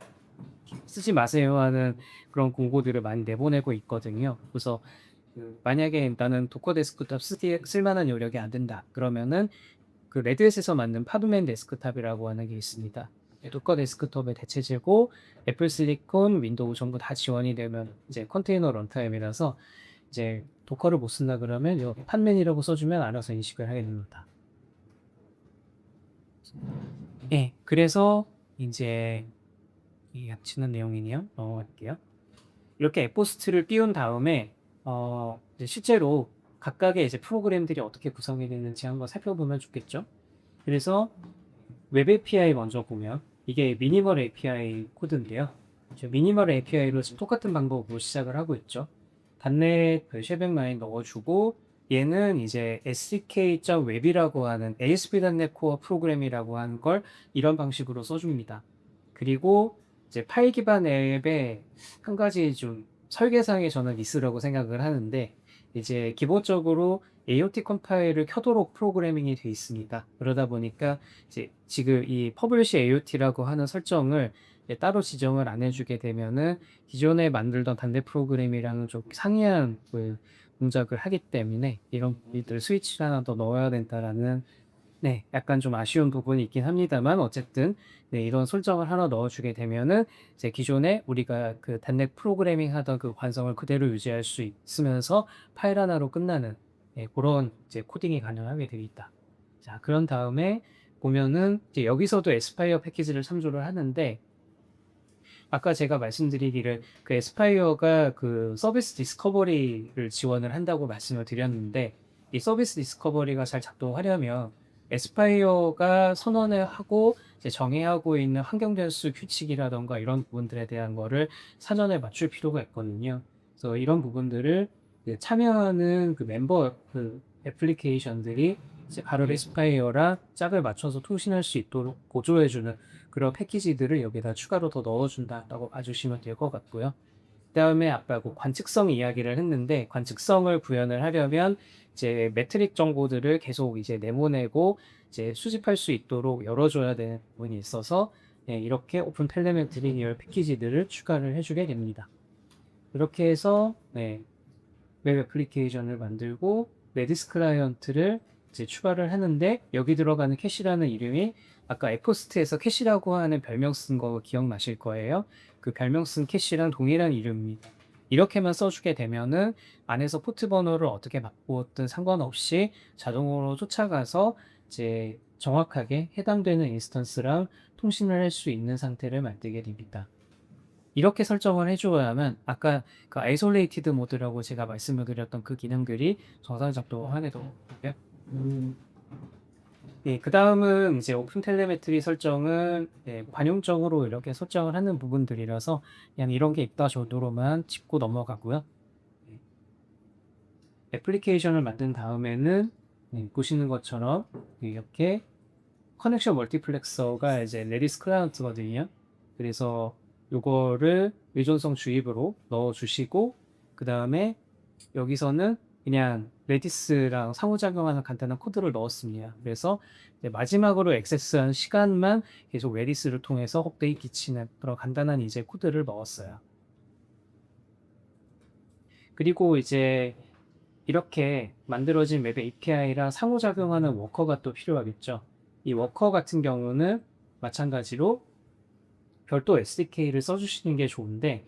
쓰지 마세요 하는 그런 공고들을 많이 내보내고 있거든요. 그래서 만약에 나는 도커 데스크탑 쓸만한 요력이 안 된다. 그러면은 그 레드햇에서 만든 파드맨 데스크탑이라고 하는 게 있습니다. 도커 데스크톱의 대체제고 애플 실리콘, 윈도우 전부 다 지원이 되면 이제 컨테이너 런타임이라서 이제 도커를 못 쓴다 그러면 이 판맨이라고 써주면 알아서 인식을 하게 됩니다. 예, 그래서 이제 이 약치는 내용이네요. 넘어갈게요. 이렇게 앱포스트를 띄운 다음에 이제 실제로 각각의 이제 프로그램들이 어떻게 구성이 되는지 한번 살펴보면 좋겠죠. 그래서 웹 API 먼저 보면 이게 미니멀 API 코드인데요. 미니멀 API로 지금 똑같은 방법으로 시작을 하고 있죠. 단넷 쉐백 라인 넣어주고 얘는 이제 sdk.web이라고 하는 ASP.NET 코어 프로그램이라고 하는 걸 이런 방식으로 써줍니다. 그리고 이제 파일 기반 앱에 한 가지 좀 설계상에 저는 미스라고 생각을 하는데 이제 기본적으로 AOT 컴파일을 켜도록 프로그래밍이 돼 있습니다. 그러다 보니까 이제 지금 이 퍼블리시 AOT라고 하는 설정을 따로 지정을 안 해주게 되면은 기존에 만들던 단대 프로그램이랑은 좀 상이한 그 동작을 하기 때문에 이런 부분들 스위치를 하나 더 넣어야 된다라는 네, 약간 좀 아쉬운 부분이 있긴 합니다만 어쨌든 네, 이런 설정을 하나 넣어주게 되면은 이제 기존에 우리가 그 단넷 프로그래밍 하던 그 관성을 그대로 유지할 수 있으면서 파일 하나로 끝나는 네, 그런 이제 코딩이 가능하게 되어 있다. 자, 그런 다음에 보면은 이제 여기서도 에스파이어 패키지를 참조를 하는데 아까 제가 말씀드리기를 그 에스파이어가 그 서비스 디스커버리를 지원을 한다고 말씀을 드렸는데 이 서비스 디스커버리가 잘 작동하려면 에스파이어가 선언을 하고 이제 정의하고 있는 환경 변수 규칙이라던가 이런 부분들에 대한 거를 사전에 맞출 필요가 있거든요. 그래서 이런 부분들을 참여하는 그 멤버 그 애플리케이션들이 이제 바로 에스파이어랑 짝을 맞춰서 통신할 수 있도록 보조해주는 그런 패키지들을 여기다 추가로 더 넣어준다라고 봐주시면 될 것 같고요. 그 다음에 아까 그 관측성 이야기를 했는데 관측성을 구현을 하려면 이제 매트릭 정보들을 계속 이제 내보내고 이제 수집할 수 있도록 열어줘야 되는 부분이 있어서 네, 이렇게 오픈 텔레메트리 계열 패키지들을 추가를 해주게 됩니다. 이렇게 해서 네, 웹 애플리케이션을 만들고 레디스 클라이언트를 이제 추가를 하는데 여기 들어가는 캐시라는 이름이 아까 에포스트에서 캐시라고 하는 별명 쓴 거 기억나실 거예요. 그 별명 쓴 캐시랑 동일한 이름입니다. 이렇게만 써주게 되면은 안에서 포트 번호를 어떻게 바꾸었든 상관없이 자동으로 쫓아가서 이제 정확하게 해당되는 인스턴스랑 통신을 할 수 있는 상태를 만들게 됩니다. 이렇게 설정을 해줘야만 아까 그 아이솔레이티드 모드라고 제가 말씀을 드렸던 그 기능들이 정상 작동하게 되고요. 예, 그 다음은 이제 오픈 텔레메트리 설정은 관용적으로 이렇게 설정을 하는 부분들이라서 그냥 이런 게 있다 정도로만 짚고 넘어가고요. 애플리케이션을 만든 다음에는 보시는 것처럼 이렇게 커넥션 멀티플렉서가 이제 레디스 클라이언트거든요. 그래서 요거를 의존성 주입으로 넣어 주시고 그 다음에 여기서는 그냥 레디스랑 상호작용하는 간단한 코드를 넣었습니다. 그래서 마지막으로 액세스한 시간만 계속 레디스를 통해서 헛되이 끼치는 그런 간단한 이제 코드를 넣었어요. 그리고 이제 이렇게 만들어진 웹의 API랑 상호작용하는 워커가 또 필요하겠죠. 이 워커 같은 경우는 마찬가지로 별도 SDK를 써주시는 게 좋은데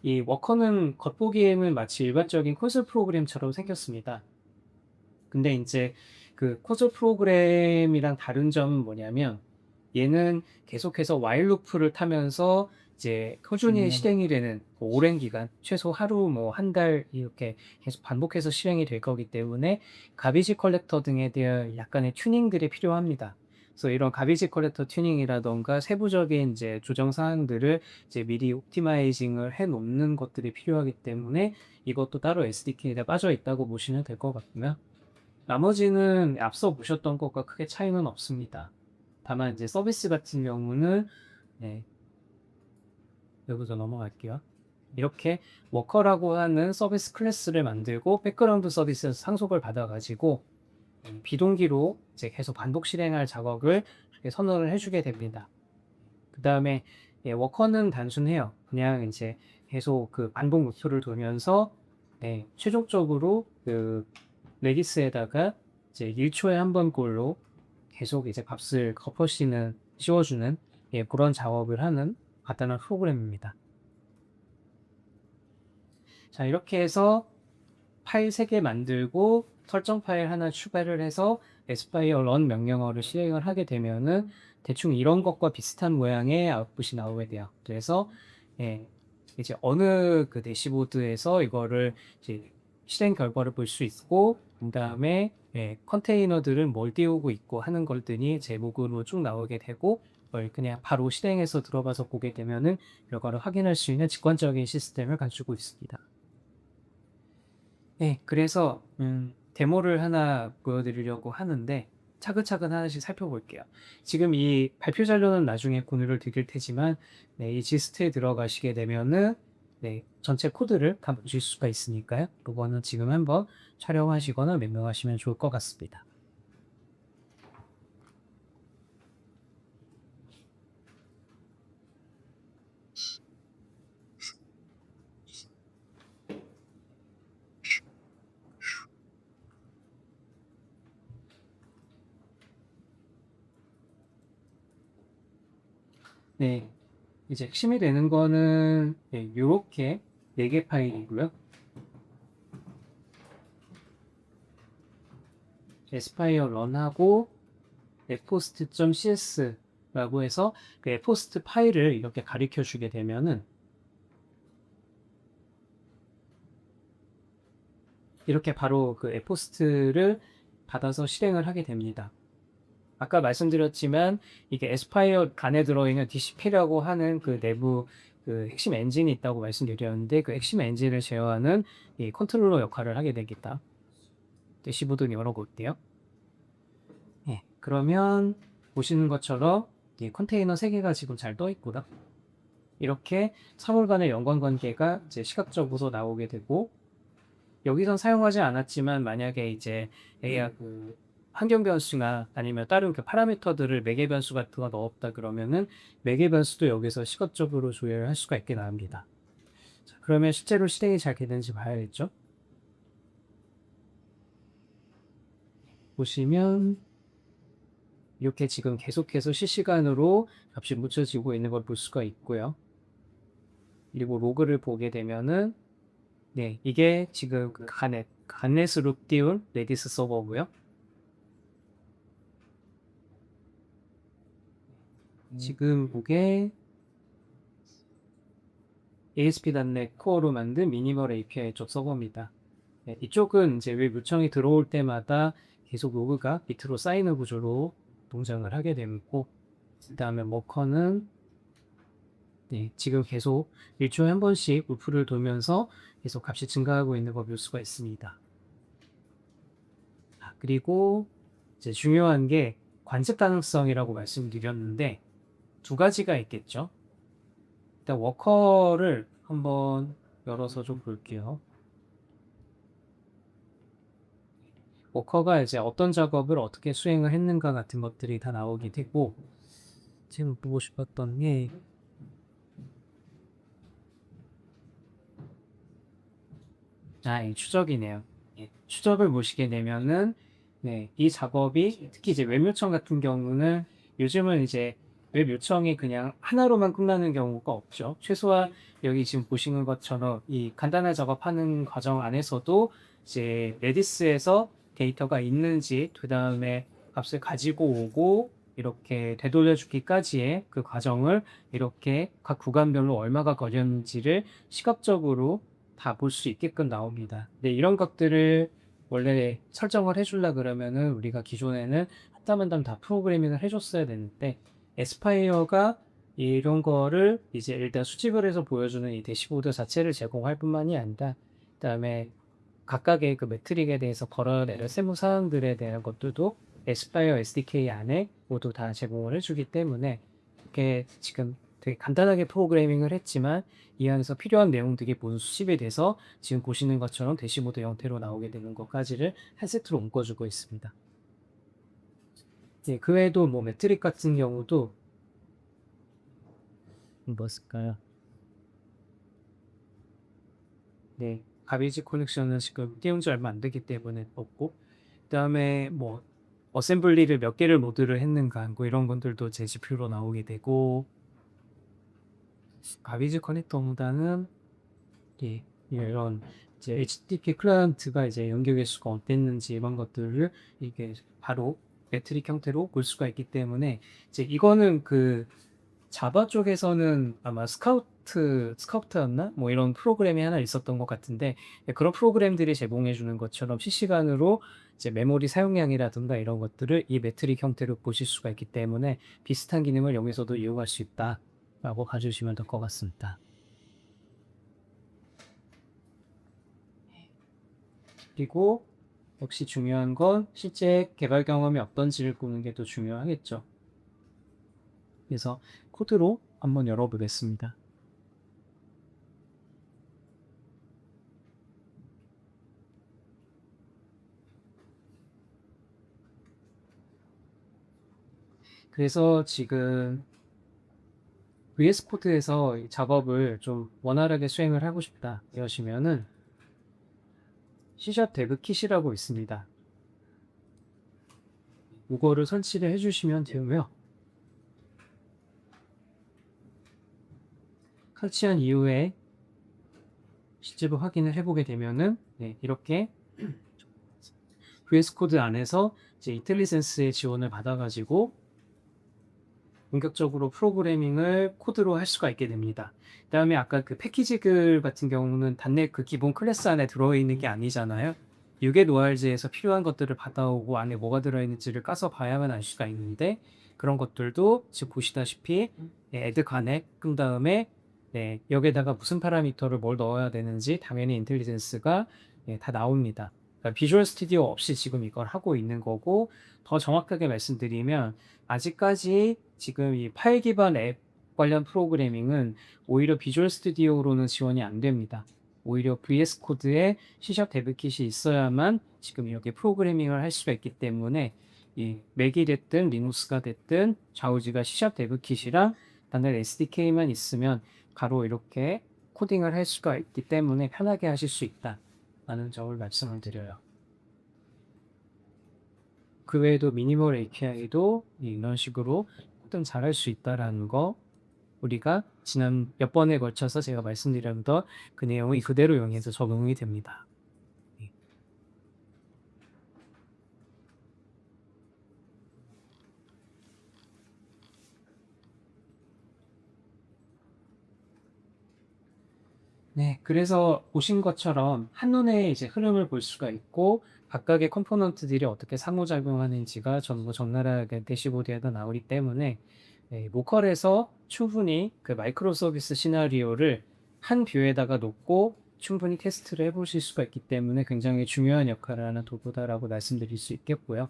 이 워커는 겉보기에는 마치 일반적인 콘솔 프로그램처럼 생겼습니다. 근데 이제 그 콘솔 프로그램이랑 다른 점은 뭐냐면 얘는 계속해서 while 루프를 타면서 이제 꾸준히 실행이 되는 오랜 기간, 최소 하루 뭐 한 달 이렇게 계속 반복해서 실행이 될 거기 때문에 가비지 컬렉터 등에 대한 약간의 튜닝들이 필요합니다. 그래서 이런 가비지 컬렉터 튜닝이라던가 세부적인 이제 조정 사항들을 이제 미리 옵티마이징을 해 놓는 것들이 필요하기 때문에 이것도 따로 SDK에 빠져 있다고 보시면 될 것 같고요. 나머지는 앞서 보셨던 것과 크게 차이는 없습니다. 다만 이제 서비스 같은 경우는 네, 여기서 넘어갈게요. 이렇게 워커라고 하는 서비스 클래스를 만들고 백그라운드 서비스에서 상속을 받아가지고 비동기로 이제 계속 반복 실행할 작업을 이렇게 선언을 해주게 됩니다. 그 다음에 워커는 단순해요. 그냥 이제 계속 그 반복 루프를 돌면서 최종적으로 그 레디스에다가 이제 1초에 한 번 꼴로 계속 이제 값을 씌워주는 그런 작업을 하는 간단한 프로그램입니다. 자, 이렇게 해서 파일 3개 만들고 설정 파일 하나 추가를 해서 aspire run 명령어를 실행을 하게 되면은 대충 이런 것과 비슷한 모양의 아웃풋이 나오게 돼요. 그래서 이제 어느 그 대시보드에서 이거를 이제 실행 결과를 볼 수 있고, 그 다음에 컨테이너들은 뭘 띄우고 있고 하는 것들이 제목으로 쭉 나오게 되고, 그걸 그냥 바로 실행해서 들어가서 보게 되면은 결과를 확인할 수 있는 직관적인 시스템을 가지고 있습니다. 그래서 데모를 하나 보여드리려고 하는데 차근차근 하나씩 살펴볼게요. 지금 이 발표 자료는 나중에 공유를 드릴 테지만 이 지스트에 들어가시게 되면은 전체 코드를 다 보실 수가 있으니까요. 그거는 지금 한번 촬영하시거나 명명하시면 좋을 것 같습니다. 네, 이제 핵심이 되는 거는 이렇게 4개 파일이고요. 에스파이어 런하고 fpost.cs라고 해서 그 fpost 파일을 이렇게 가리켜 주게 되면은 이렇게 바로 그 fpost를 받아서 실행을 하게 됩니다. 아까 말씀드렸지만 이게 에스파이어 간에 들어있는 DCP라고 하는 그 내부 그 핵심 엔진이 있다고 말씀드렸는데 그 핵심 엔진을 제어하는 이 컨트롤러 역할을 하게 되겠다. 대시보드는 열어볼게요. 그러면 보시는 것처럼 이 컨테이너 3개가 지금 잘 떠 있고요. 이렇게 사물 간의 연관관계가 이제 시각적으로 나오게 되고, 여기선 사용하지 않았지만 만약에 이제 AI 그 환경 변수나 아니면 다른 그 파라미터들을 매개 변수 같은 거 넣었다 그러면은 매개 변수도 여기서 시각적으로 조회를 할 수가 있게 나옵니다. 자, 그러면 실제로 실행이 잘 되는지 봐야겠죠? 보시면 이렇게 지금 계속해서 실시간으로 값이 묻혀지고 있는 걸 볼 수가 있고요. 그리고 로그를 보게 되면은 이게 지금 그 간넷으로 띄운 레디스 서버고요. 지금 이게 ASP.NET 코어로 만든 미니멀 API 쪽 서버입니다. 이쪽은 이제 웹 요청이 들어올 때마다 계속 로그가 밑으로 쌓이는 구조로 동작을 하게 되고, 그 다음에 워커는 지금 계속 1초에 한 번씩 루프를 돌면서 계속 값이 증가하고 있는 걸 볼 수가 있습니다. 그리고 이제 중요한 게 관측 가능성이라고 말씀드렸는데 2가지가 있겠죠. 일단 워커를 한번 열어서 좀 볼게요. 워커가 이제 어떤 작업을 어떻게 수행을 했는가 같은 것들이 다 나오게 되고, 지금 보고 싶었던 게 이 추적이네요. 추적을 보시게 되면은 이 작업이 특히 이제 웹 요청 같은 경우는 요즘은 이제 웹 요청이 그냥 하나로만 끝나는 경우가 없죠. 최소한 여기 지금 보시는 것처럼 이 간단한 작업하는 과정 안에서도 이제 레디스에서 데이터가 있는지, 그 다음에 값을 가지고 오고 이렇게 되돌려주기까지의 그 과정을 이렇게 각 구간별로 얼마가 걸렸는지를 시각적으로 다 볼 수 있게끔 나옵니다. 네, 이런 것들을 원래 설정을 해주려 그러면은 우리가 기존에는 한 땀 한 땀 다 프로그래밍을 해줬어야 되는데 에스파이어가 이런 거를 이제 일단 수집을 해서 보여주는 이 대시보드 자체를 제공할 뿐만이 아니라 그다음에 각각의 그 매트릭에 대해서 걸어내는 세무 사항들에 대한 것들도 에스파이어 SDK 안에 모두 다 제공을 해주기 때문에 이렇게 지금 되게 간단하게 프로그래밍을 했지만 이 안에서 필요한 내용들이 모두 수집이 돼서 지금 보시는 것처럼 대시보드 형태로 나오게 되는 것까지를 한 세트로 묶어주고 있습니다. 네, 그 외에도 뭐 매트릭 같은 경우도 뭐 쓸까요? 네, 가비지 커넥션은 지금 띄운 지 얼마 안 되기 때문에 없고, 그다음에 뭐 어셈블리를 몇 개를 모드를 했는가 뭐 이런 것들도 제 지표로 나오게 되고, 가비지 커넥터보다는 예, 이런 이제 HTTP 클라이언트가 이제 연결 개수가 어땠는지 이런 것들을 이게 바로 매트릭 형태로 볼 수가 있기 때문에 이제 이거는 그 자바 쪽에서는 아마 스카우트였나? 뭐 이런 프로그램이 하나 있었던 것 같은데 그런 프로그램들이 제공해 주는 것처럼 실시간으로 이제 메모리 사용량이라든가 이런 것들을 이 매트릭 형태로 보실 수가 있기 때문에 비슷한 기능을 여기서도 이용할 수 있다라고 봐주시면 될 것 같습니다. 그리고 역시 중요한 건 실제 개발 경험이 어떤지를 보는 게 또 중요하겠죠. 그래서 코드로 한번 열어보겠습니다. 그래서 지금 VS 코드에서 이 작업을 좀 원활하게 수행을 하고 싶다 이러시면은 C# 데브 킷이라고 있습니다. 이거를 설치를 해주시면 되고요. 설치한 이후에 실제로 확인을 해보게 되면은 네, 이렇게 VS 코드 안에서 이제 인텔리센스의 지원을 받아가지고 본격적으로 프로그래밍을 코드로 할 수가 있게 됩니다. 그다음에 아까 그 패키지글 같은 경우는 단넷 그 기본 클래스 안에 들어있는 게 아니잖아요. 유게 노알즈에서 필요한 것들을 받아오고 안에 뭐가 들어있는지를 까서 봐야만 알 수가 있는데 그런 것들도 지금 보시다시피 애드 간액 끈 다음에 네, 여기에다가 무슨 파라미터를 뭘 넣어야 되는지 당연히 인텔리전스가 다 나옵니다. 그러니까 비주얼 스튜디오 없이 지금 이걸 하고 있는 거고 더 정확하게 말씀드리면 아직까지 지금 이 파일 기반 앱 관련 프로그래밍은 오히려 비주얼 스튜디오로는 지원이 안 됩니다. 오히려 VS 코드에 C# 데브킷이 있어야만 지금 이렇게 프로그래밍을 할 수가 있기 때문에 이 맥이 됐든 리눅스가 됐든 좌우지가 C# 데브킷이랑 단일 SDK만 있으면 바로 이렇게 코딩을 할 수가 있기 때문에 편하게 하실 수 있다라는 점을 말씀을 드려요. 그 외에도 미니멀 API도 이런 식으로 코딩 잘할 수 있다라는 거 우리가 지난 몇 번에 걸쳐서 제가 말씀드렸던 그 내용이 그대로 이용해서 적용이 됩니다. 네, 그래서 보신 것처럼 한눈에 이제 흐름을 볼 수가 있고 각각의 컴포넌트들이 어떻게 상호작용하는지가 전부 적나라하게 대시보드에다 나오기 때문에 네, 모컬에서 충분히 그 마이크로 서비스 시나리오를 한 뷰에다가 놓고 충분히 테스트를 해보실 수가 있기 때문에 굉장히 중요한 역할을 하는 도구다라고 말씀드릴 수 있겠고요.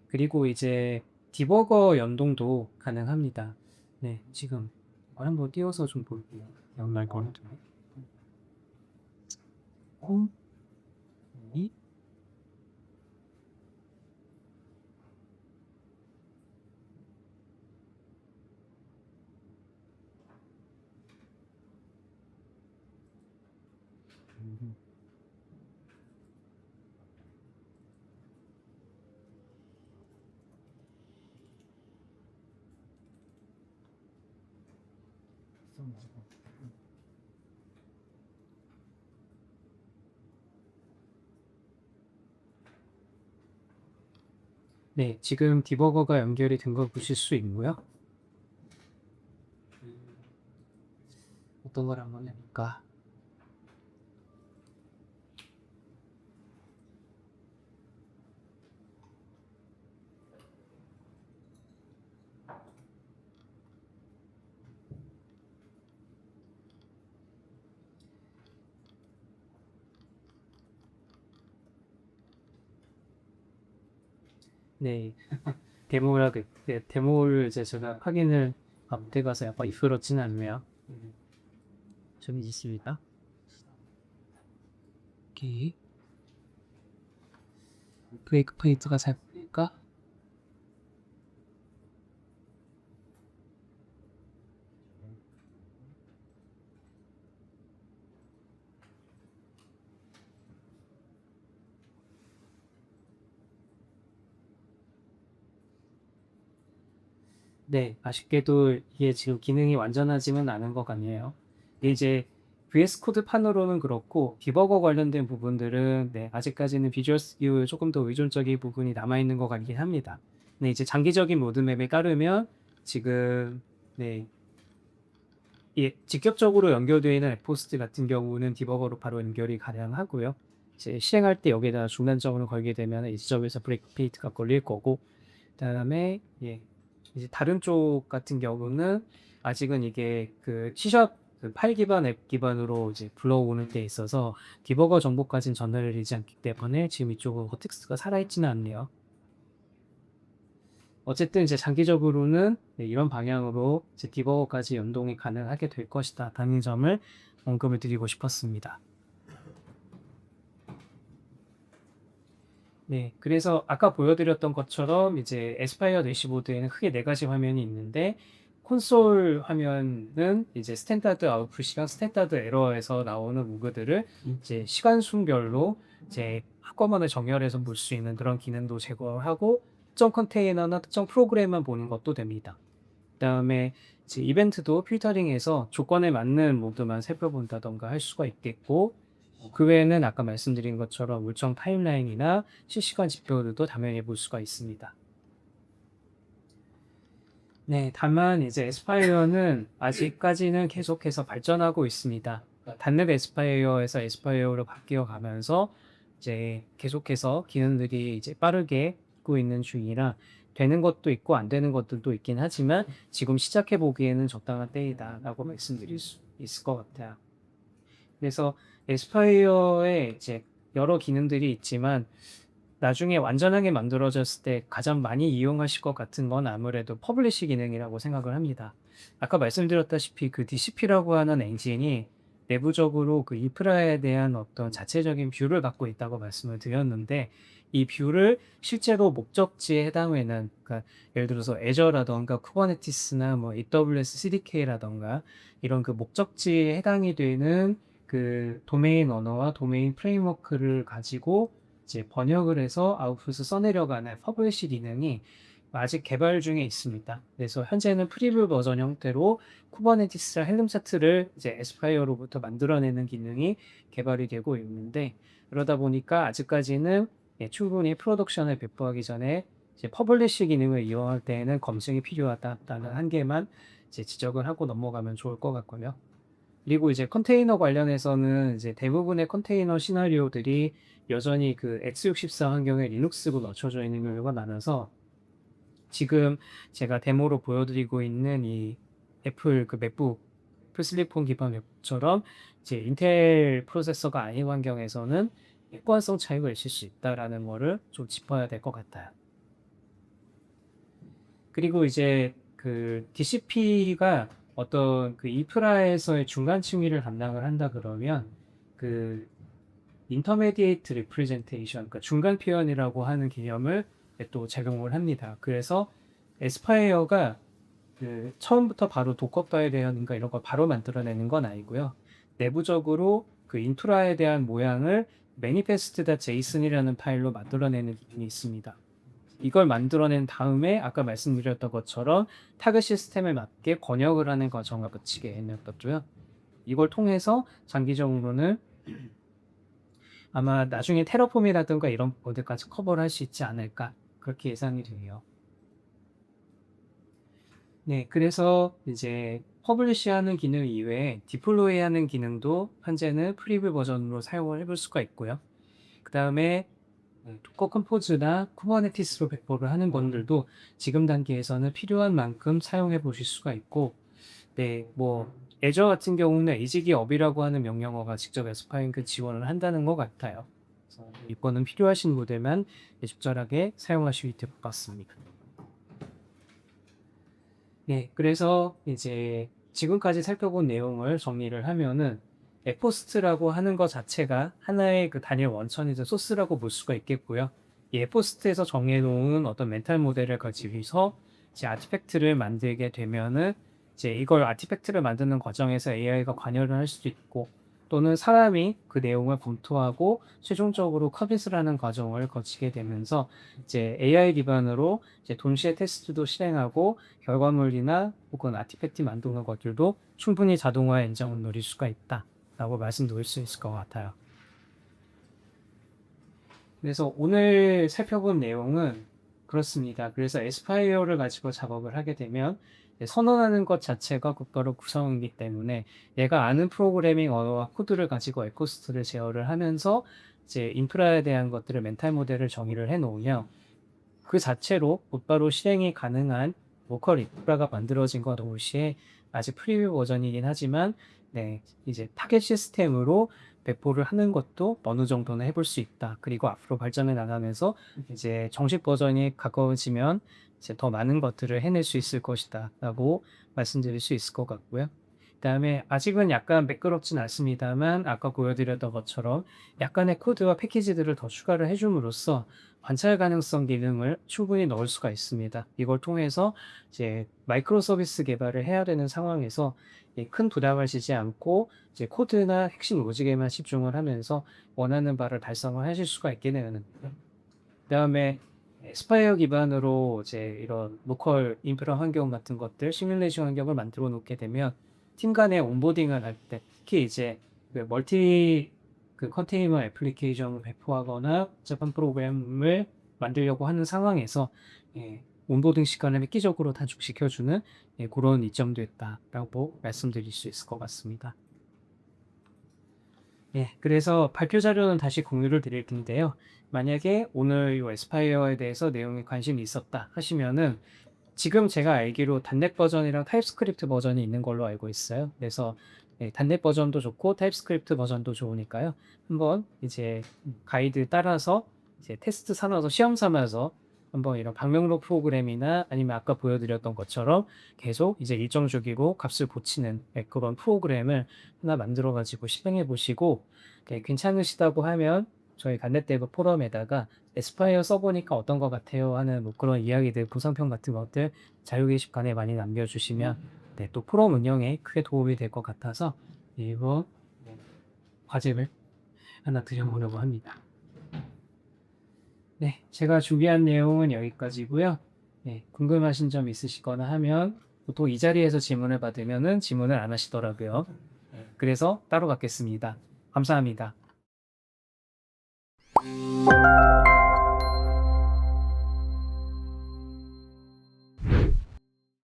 그리고 이제 디버거 연동도 가능합니다. 네, 지금 한번 띄워서 좀 볼게요. 양날 거는 홈, 이, 네, 지금 디버거가 연결이 된 걸 보실 수 있고요. 어떤 걸 한번 해볼까? 네, 데모를 이제 제가 확인을 앞에 가서 약간 이끌었지는 않네요. 좀 있습니다. 오케이. 브레이크 페이트가 잘 보일까? 네, 아쉽게도 이게 지금 기능이 완전하지는 않은 것 같네요. 이게 이제 VS 코드 판으로는 그렇고 디버거 관련된 부분들은 네, 아직까지는 비주얼 스튜디오에 조금 더 의존적인 부분이 남아있는 것 같긴 합니다. 네, 이제 장기적인 로드맵에 따르면 지금 네, 예, 직접적으로 연결되어 있는 앱호스트 같은 경우는 디버거로 바로 연결이 가능하고요. 이제 실행할 때 여기에다 중단점을 걸게 되면 이 지점에서 브레이크 페이트가 걸릴 거고, 그다음에 예, 이제 다른 쪽 같은 경우는 아직은 이게 그 C# 그 파일 기반 앱 기반으로 이제 불러오는 데 있어서 디버거 정보까지는 전달되지 않기 때문에 지금 이쪽은 코텍스가 살아있지는 않네요. 어쨌든 이제 장기적으로는 네, 이런 방향으로 이제 디버거까지 연동이 가능하게 될 것이다 라는 점을 언급을 드리고 싶었습니다. 네, 그래서 아까 보여드렸던 것처럼 이제 에스파이어 대시보드에는 크게 네 가지 화면이 있는데 콘솔 화면은 이제 스탠다드 아웃풋이랑 스탠다드 에러에서 나오는 로그들을 이제 시간 순별로 이제 한꺼번에 정렬해서 볼 수 있는 그런 기능도 제공하고 특정 컨테이너나 특정 프로그램만 보는 것도 됩니다. 그다음에 이제 이벤트도 필터링해서 조건에 맞는 모드만 살펴본다던가 할 수가 있겠고 그 외에는 아까 말씀드린 것처럼 울정 타임라인이나 실시간 지표들도 당연히 볼 수가 있습니다. 네, 다만 이제 에스파이어는 아직까지는 계속해서 발전하고 있습니다. 단넷 에스파이어에서 에스파이어로 바뀌어 가면서 이제 계속해서 기능들이 이제 빠르게 있고 있는 중이라 되는 것도 있고 안 되는 것들도 있긴 하지만 지금 시작해 보기에는 적당한 때이다라고 말씀드릴 수 있을 것 같아요. 그래서 에스파이어에 이제 여러 기능들이 있지만 나중에 완전하게 만들어졌을 때 가장 많이 이용하실 것 같은 건 아무래도 퍼블리시 기능이라고 생각을 합니다. 아까 말씀드렸다시피 그 DCP라고 하는 엔진이 내부적으로 그 인프라에 대한 어떤 자체적인 뷰를 갖고 있다고 말씀을 드렸는데 이 뷰를 실제로 목적지에 해당하는 그러니까 예를 들어서 애저라던가 쿠버네티스나 뭐 AWS CDK라던가 이런 그 목적지에 해당이 되는 그 도메인 언어와 도메인 프레임워크를 가지고 이제 번역을 해서 아웃풋을 써내려가는 퍼블리시 기능이 아직 개발 중에 있습니다. 그래서 현재는 프리뷰 버전 형태로 쿠버네티스랑 헬름 차트를 이제 에스파이어로부터 만들어내는 기능이 개발이 되고 있는데 그러다 보니까 아직까지는 예, 충분히 프로덕션을 배포하기 전에 이제 퍼블리시 기능을 이용할 때에는 검증이 필요하다라는 한계만 이제 지적을 하고 넘어가면 좋을 것 같고요. 그리고 이제 컨테이너 관련해서는 이제 대부분의 컨테이너 시나리오들이 여전히 그 x64 환경에 리눅스로 넣혀져 있는 경우가 많아서 지금 제가 데모로 보여드리고 있는 이 애플 그 맥북, 애플 슬립폰 기반 맥북처럼 이제 인텔 프로세서가 아닌 환경에서는 호환성 차이가 있을 수 있다라는 거를 좀 짚어야 될 것 같아요. 그리고 이제 그 DCP가 어떤 그 인프라에서의 중간 층위를 담당을 한다 그러면 그 인터메디에이트 리프레젠테이션, 그러니까 중간 표현이라고 하는 개념을 또 적용을 합니다. 그래서 에스파이어가 그 처음부터 바로 도커 파일에 대한인가 이런 걸 바로 만들어내는 건 아니고요. 내부적으로 그 인프라에 대한 모양을 manifest.json이라는 파일로 만들어내는 기능이 있습니다. 이걸 만들어낸 다음에 아까 말씀드렸던 것처럼 타겟 시스템에 맞게 번역을 하는 과정을 거치게 해냈었고요. 이걸 통해서 장기적으로는 아마 나중에 테러폼이라든가 이런 것들까지 커버를 할 수 있지 않을까 그렇게 예상이 돼요. 네, 그래서 이제 퍼블리시하는 기능 이외에 디플로이하는 기능도 현재는 프리뷰 버전으로 사용을 해볼 수가 있고요. 그 다음에 도커 컴포즈나 쿠버네티스로 배포를 하는 것들도 지금 단계에서는 필요한 만큼 사용해 보실 수가 있고, 네, 뭐 애저 같은 경우는 에이지기 업이라고 하는 명령어가 직접 에스파잉크 지원을 한다는 것 같아요. 그래서 이거는 필요하신 모델만 적절하게 사용하시면 될 것 같습니다. 네, 그래서 이제 지금까지 살펴본 내용을 정리를 하면은 에포스트라고 하는 것 자체가 하나의 그 단일 원천이자 소스라고 볼 수가 있겠고요. 이 에포스트에서 정해놓은 어떤 멘탈 모델을 가지고서 이제 아티팩트를 만들게 되면은 이제 이걸 아티팩트를 만드는 과정에서 AI가 관여를 할 수도 있고, 또는 사람이 그 내용을 검토하고 최종적으로 커밋을 하는 과정을 거치게 되면서 이제 AI 기반으로 이제 동시에 테스트도 실행하고 결과물이나 혹은 아티팩트 만드는 것들도 충분히 자동화 인정을 누릴 수가 있다라고 말씀드릴 수 있을 것 같아요. 그래서 오늘 살펴본 내용은 그렇습니다. 그래서 에스파이어를 가지고 작업을 하게 되면 선언하는 것 자체가 국가로 구성이기 때문에 얘가 아는 프로그래밍 언어와 코드를 가지고 에코스트를 제어를 하면서 이제 인프라에 대한 것들을 멘탈 모델을 정의를 해 놓으면 그 자체로 곧바로 실행이 가능한 로컬 인프라가 만들어진 것 동시에 아직 프리뷰 버전이긴 하지만 네, 이제 타겟 시스템으로 배포를 하는 것도 어느 정도는 해볼 수 있다. 그리고 앞으로 발전해 나가면서 이제 정식 버전이 가까워지면 이제 더 많은 것들을 해낼 수 있을 것이다. 라고 말씀드릴 수 있을 것 같고요. 그다음에 아직은 약간 매끄럽진 않습니다만 아까 보여드렸던 것처럼 약간의 코드와 패키지들을 더 추가를 해줌으로써 관찰 가능성 기능을 충분히 넣을 수가 있습니다. 이걸 통해서 이제 마이크로 서비스 개발을 해야 되는 상황에서 큰 부담을 지지 않고 이제 코드나 핵심 로직에만 집중을 하면서 원하는 바를 달성을 하실 수가 있게 되는 거예요. 그다음에 스파이어 기반으로 이제 이런 로컬 인프라 환경 같은 것들, 시뮬레이션 환경을 만들어 놓게 되면 팀 간의 온보딩을 할 때, 특히 이제 그 멀티 그 컨테이너 애플리케이션을 배포하거나 재판 프로그램을 만들려고 하는 상황에서 온보딩 시간을 획기적으로 단축시켜주는 그런 이점도 있다라고 말씀드릴 수 있을 것 같습니다. 예, 그래서 발표 자료는 다시 공유를 드릴 텐데요. 만약에 오늘 이 에스파이어에 대해서 내용에 관심이 있었다 하시면은 지금 제가 알기로 단넷 버전이랑 타입스크립트 버전이 있는 걸로 알고 있어요. 그래서 단넷 버전도 좋고 타입스크립트 버전도 좋으니까요. 한번 이제 가이드 따라서 이제 테스트 삼아서 시험 삼아서 한번 이런 방명록 프로그램이나 아니면 아까 보여드렸던 것처럼 계속 이제 일정 주기로 값을 고치는 그런 프로그램을 하나 만들어 가지고 실행해 보시고 괜찮으시다고 하면 저희 간넷데브 포럼에다가 에스파이어 써보니까 어떤 것 같아요 하는 뭐 그런 이야기들, 구성평 같은 것들 자유 게시판에 많이 남겨주시면 또 포럼 운영에 크게 도움이 될 것 같아서 이번 과제를 하나 드려보려고 합니다. 네, 제가 준비한 내용은 여기까지고요. 네, 궁금하신 점 있으시거나 하면 보통 이 자리에서 질문을 받으면은 질문을 안 하시더라고요. 그래서 따로 받겠습니다. 감사합니다.